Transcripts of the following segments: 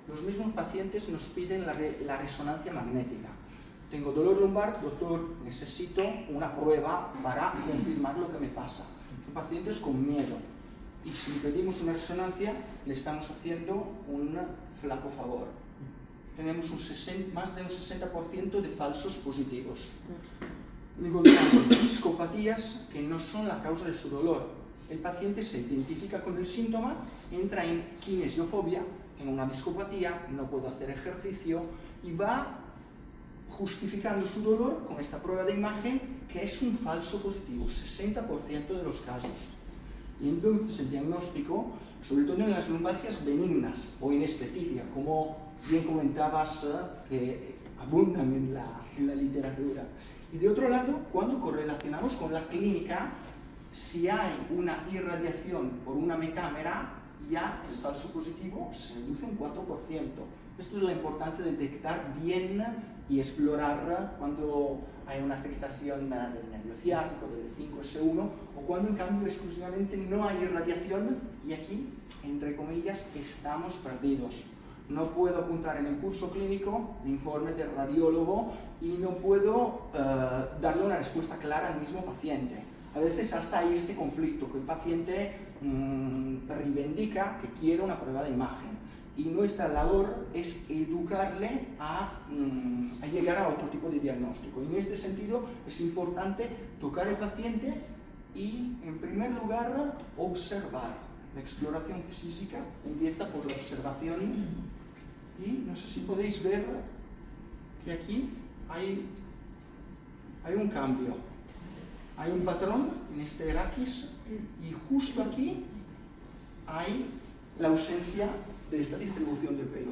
Los mismos pacientes nos piden la resonancia magnética. Tengo dolor lumbar, doctor, necesito una prueba para confirmar lo que me pasa. Son pacientes con miedo. Y si pedimos una resonancia, le estamos haciendo un flaco favor. Tenemos más de un 60% de falsos positivos. Encontramos discopatías que no son la causa de su dolor. El paciente se identifica con el síntoma, entra en kinesiofobia, en una discopatía, no puedo hacer ejercicio, y va justificando su dolor con esta prueba de imagen que es un falso positivo, 60% de los casos. Y entonces el diagnóstico, sobre todo en las lumbalgias benignas o inespecíficas, como bien comentabas, que abundan en la literatura. Y de otro lado, cuando correlacionamos con la clínica, si hay una irradiación por una metámera, ya el falso positivo se reduce un 4%. Esto es la importancia de detectar bien y explorar cuando hay una afectación del nervio ciático, del 5S1, o cuando en cambio exclusivamente no hay irradiación y aquí, entre comillas, estamos perdidos. No puedo apuntar en el curso clínico el informe del radiólogo y no puedo darle una respuesta clara al mismo paciente. A veces hasta hay este conflicto, que el paciente reivindica que quiere una prueba de imagen. Y nuestra labor es educarle a llegar a otro tipo de diagnóstico. Y en este sentido es importante tocar al paciente y, en primer lugar, observar. La exploración física empieza por la observación y no sé si podéis ver que aquí hay un cambio. Hay un patrón en este raquis y justo aquí hay la ausencia de esta distribución de pelo.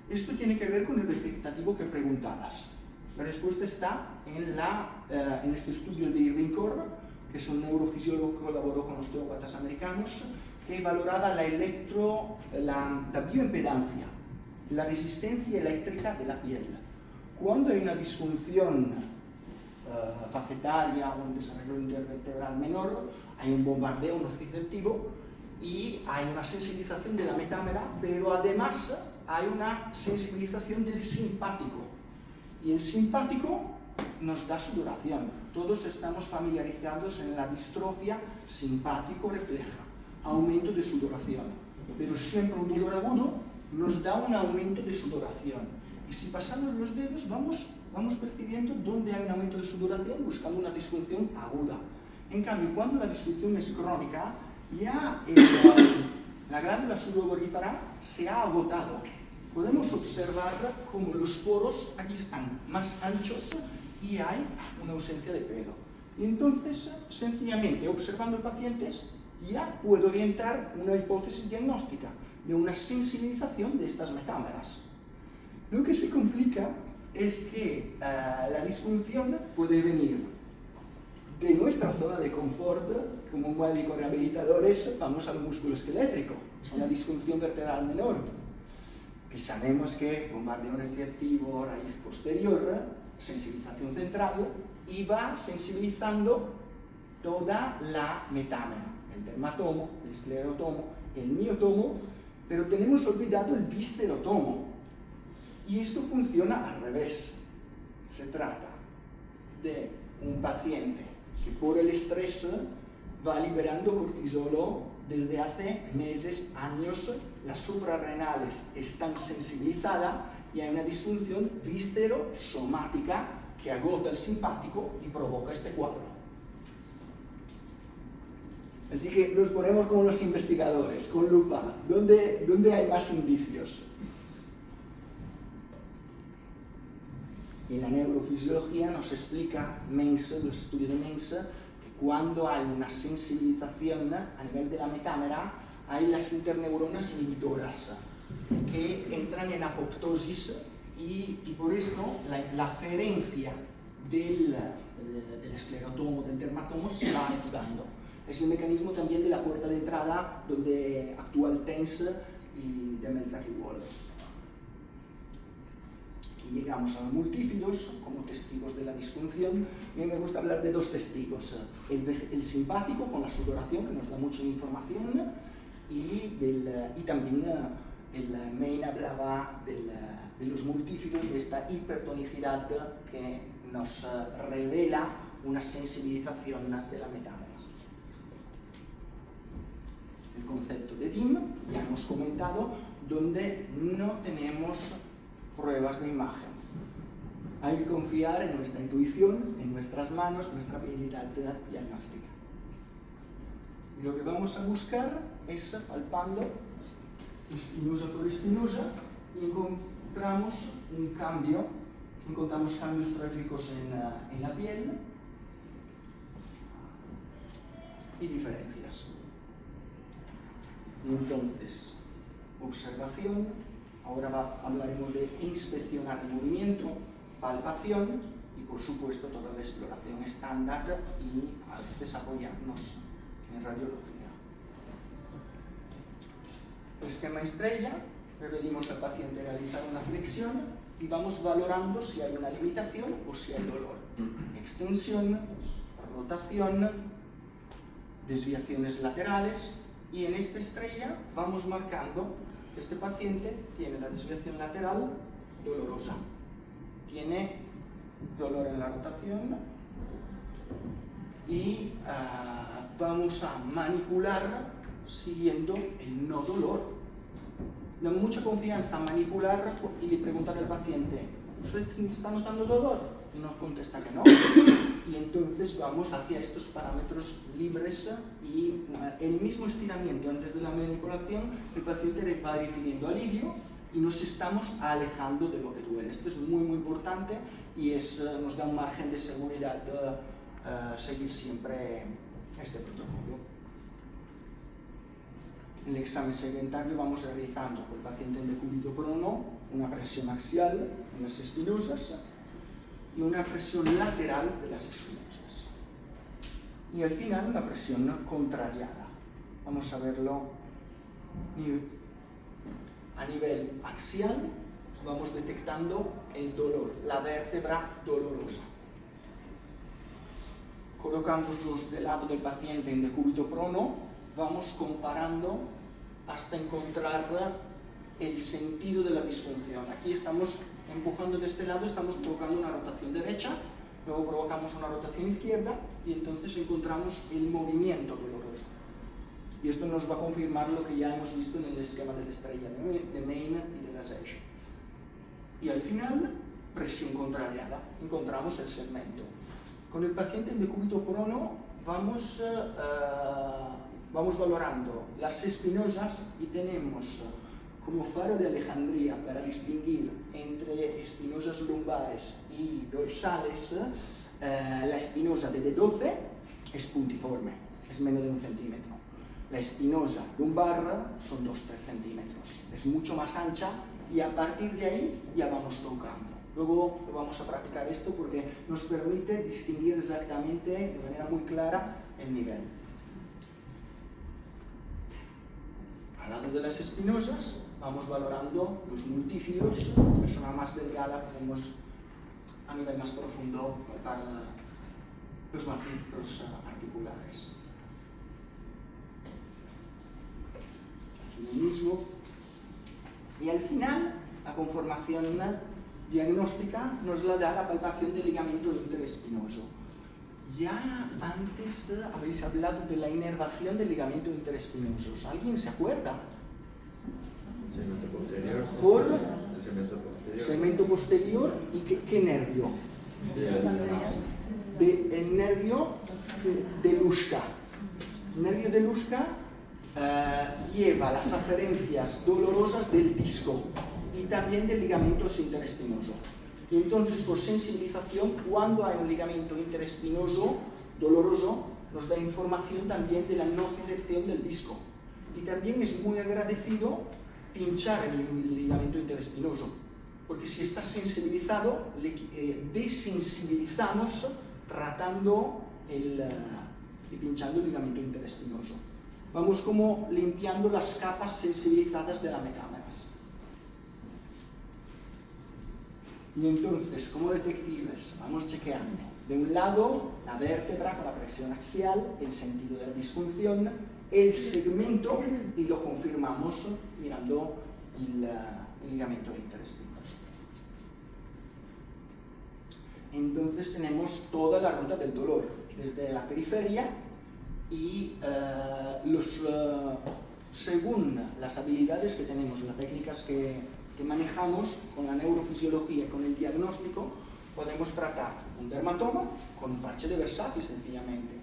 Esto tiene que ver con el vegetativo que preguntabas. La respuesta está en este estudio de Irving Korb, que es un neurofisiólogo que colaboró con osteópatas americanos, que valoraba la bioimpedancia, la resistencia eléctrica de la piel. Cuando hay una disfunción facetaria o un desarrollo intervertebral menor, hay un bombardeo nociceptivo y hay una sensibilización de la metámera, pero además hay una sensibilización del simpático. Y el simpático nos da sudoración. Todos estamos familiarizados en la distrofia, simpático refleja aumento de sudoración. Pero siempre un dolor agudo nos da un aumento de sudoración. Y si pasamos los dedos, vamos percibiendo dónde hay un aumento de sudoración, buscando una disfunción aguda. En cambio, cuando la disfunción es crónica, ya la glándula sudorípara se ha agotado. Podemos observar cómo los poros aquí están más anchos y hay una ausencia de pelo. Y entonces, sencillamente, observando al paciente, ya puedo orientar una hipótesis diagnóstica de una sensibilización de estas metámeras. Lo que se complica es que la disfunción puede venir de nuestra zona de confort. Como médicos rehabilitadores vamos al músculo esquelético, a la disfunción vertebral menor, que sabemos que bombardeo receptivo, raíz posterior, sensibilización central, y va sensibilizando toda la metámera, el dermatomo, el esclerotomo, el miotomo, pero tenemos olvidado el viscerotomo. Y esto funciona al revés. Se trata de un paciente que por el estrés va liberando cortisolo desde hace meses, años, las suprarrenales están sensibilizadas y hay una disfunción viscerosomática que agota el simpático y provoca este cuadro. Así que nos ponemos como los investigadores, con lupa. ¿Dónde hay más indicios? Y la neurofisiología nos explica, los estudios de Mengs, que cuando hay una sensibilización a nivel de la metámera, hay las interneuronas inhibitoras que entran en apoptosis y por esto la aferencia del esclerotomo, del dermatomo, se va activando. Es el mecanismo también de la puerta de entrada donde actúa el TENS y de Merzacki-Wall. Y llegamos a los multífidos como testigos de la disfunción. A mí me gusta hablar de dos testigos: el simpático con la sudoración, que nos da mucha información, y también el Main hablaba de los multífidos, de esta hipertonicidad que nos revela una sensibilización de la metámera. El concepto de DIM, ya hemos comentado, donde no tenemos pruebas de imagen. Hay que confiar en nuestra intuición, en nuestras manos, nuestra habilidad diagnóstica. Y lo que vamos a buscar es, palpando espinosa por espinosa, y encontramos un cambio, encontramos cambios tróficos en la piel y diferencias. Y entonces, observación, ahora hablaremos de inspeccionar el movimiento, palpación y por supuesto toda la exploración estándar y a veces apoyarnos en radiología. El esquema estrella, le pedimos al paciente realizar una flexión y vamos valorando si hay una limitación o si hay dolor. Extensión, rotación, desviaciones laterales, y en esta estrella vamos marcando que este paciente tiene la desviación lateral dolorosa, tiene dolor en la rotación y vamos a manipular siguiendo el no dolor. Da mucha confianza manipular y preguntar al paciente, ¿usted está notando dolor? Y nos contesta que no. Y entonces vamos hacia estos parámetros libres y el mismo estiramiento antes de la manipulación, el paciente le va refiriendo alivio y nos estamos alejando de lo que duele. Esto es muy muy importante y nos da un margen de seguridad seguir siempre este protocolo. En el examen sedentario vamos realizando con el paciente en decúbito prono una presión axial en las espinosas y una presión lateral de las espinosas. Y al final una presión contrariada. Vamos a verlo a nivel axial, vamos detectando el dolor, la vértebra dolorosa. Colocándonos del lado del paciente en decúbito prono, vamos comparando hasta encontrar el sentido de la disfunción. Aquí estamos empujando de este lado, estamos provocando una rotación derecha, luego provocamos una rotación izquierda y entonces encontramos el movimiento doloroso. Y esto nos va a confirmar lo que ya hemos visto en el esquema de la estrella de Main y de la Sage. Y al final, presión contrariada, encontramos el segmento. Con el paciente en decúbito prono vamos valorando las espinosas y tenemos como faro de Alejandría para distinguir entre espinosas lumbares y dorsales. La espinosa de D12 es puntiforme, es menos de 1 centímetro. La espinosa lumbar son 2-3 centímetros, es mucho más ancha y a partir de ahí ya vamos tocando. Luego vamos a practicar esto porque nos permite distinguir exactamente, de manera muy clara, el nivel. Al lado de las espinosas vamos valorando los multífidos. Persona más delgada podemos a nivel más profundo palpar los macizos articulares. Aquí mismo. Y al final, la conformación diagnóstica nos la da la palpación del ligamento interespinoso. Ya antes habéis hablado de la inervación del ligamento interespinoso. ¿Alguien se acuerda? Segmento posterior. Por segmento posterior y ¿qué nervio? El nervio de Luschka. El nervio de Luschka lleva las aferencias dolorosas del disco y también del ligamento interespinoso. Y entonces, por sensibilización, cuando hay un ligamento interespinoso doloroso, nos da información también de la nocicepción del disco. Y también es muy agradecido pinchar el ligamento interespinoso, porque si está sensibilizado, desensibilizamos tratando y pinchando el ligamento interespinoso. Vamos como limpiando las capas sensibilizadas de las metámeras. Y entonces, como detectives, vamos chequeando. De un lado, la vértebra con la presión axial, el sentido de la disfunción, el segmento, y lo confirmamos mirando el ligamento interespinoso. Entonces tenemos toda la ruta del dolor, desde la periferia y según las habilidades que tenemos, las técnicas que manejamos con la neurofisiología y con el diagnóstico, podemos tratar un dermatoma con un parche de Versace sencillamente,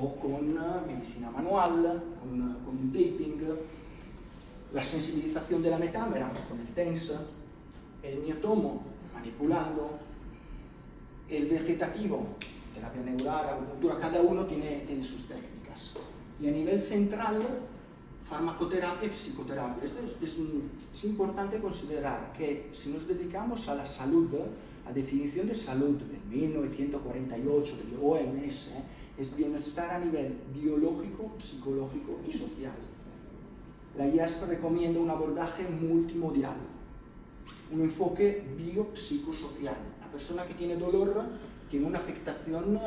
o con medicina manual, con un taping, la sensibilización de la metámera con el TENS, el miotomo manipulando, el vegetativo, terapia neural, acupuntura, cada uno tiene sus técnicas. Y a nivel central, farmacoterapia y psicoterapia. Esto es importante considerar que si nos dedicamos a la salud, la definición de salud de 1948 del OMS es bienestar a nivel biológico, psicológico y social. La IASP recomienda un abordaje multimodal, un enfoque biopsicosocial. La persona que tiene dolor tiene una afectación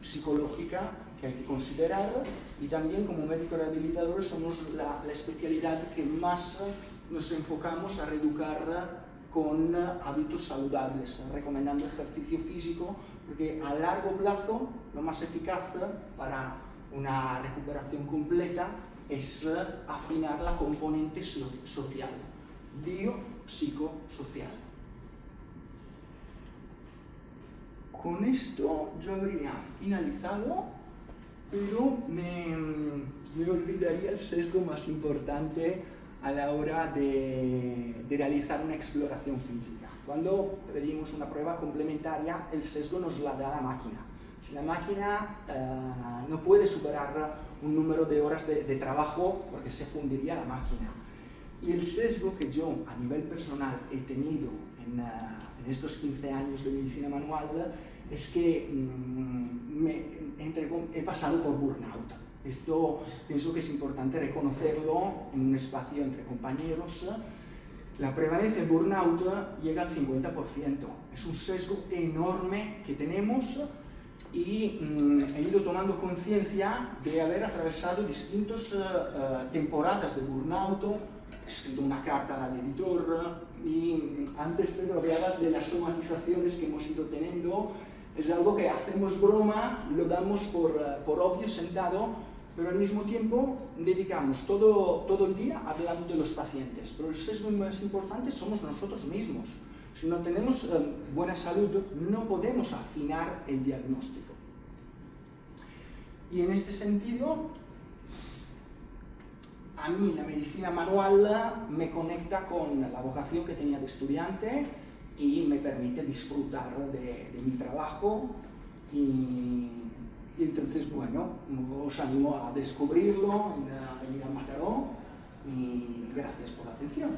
psicológica que hay que considerar, y también como médicos rehabilitadores somos la especialidad que más nos enfocamos a reeducar con hábitos saludables, recomendando ejercicio físico, porque a largo plazo lo más eficaz para una recuperación completa es afinar la componente social, biopsicosocial. Con esto yo habría finalizado, pero me olvidaría el sesgo más importante a la hora de realizar una exploración física. Cuando pedimos una prueba complementaria, el sesgo nos la da la máquina. Si la máquina no puede superar un número de horas de trabajo, porque se fundiría la máquina. Y el sesgo que yo a nivel personal he tenido en estos 15 años de medicina manual es que he pasado por burnout. Esto pienso que es importante reconocerlo en un espacio entre compañeros. La prevalencia de burnout llega al 50%. Es un sesgo enorme que tenemos, y he ido tomando conciencia de haber atravesado distintas temporadas de burnout. He escrito una carta al editor, y antes, Pedro, hablabas de las somatizaciones que hemos ido teniendo. Es algo que hacemos broma, lo damos por obvio, sentado, pero al mismo tiempo dedicamos todo el día hablando de los pacientes. Pero el sesgo más importante somos nosotros mismos. Si no tenemos buena salud, no podemos afinar el diagnóstico. Y en este sentido, a mí la medicina manual me conecta con la vocación que tenía de estudiante y me permite disfrutar de mi trabajo, y entonces, bueno, os animo a descubrirlo, a venir a Mataró, y gracias por la atención.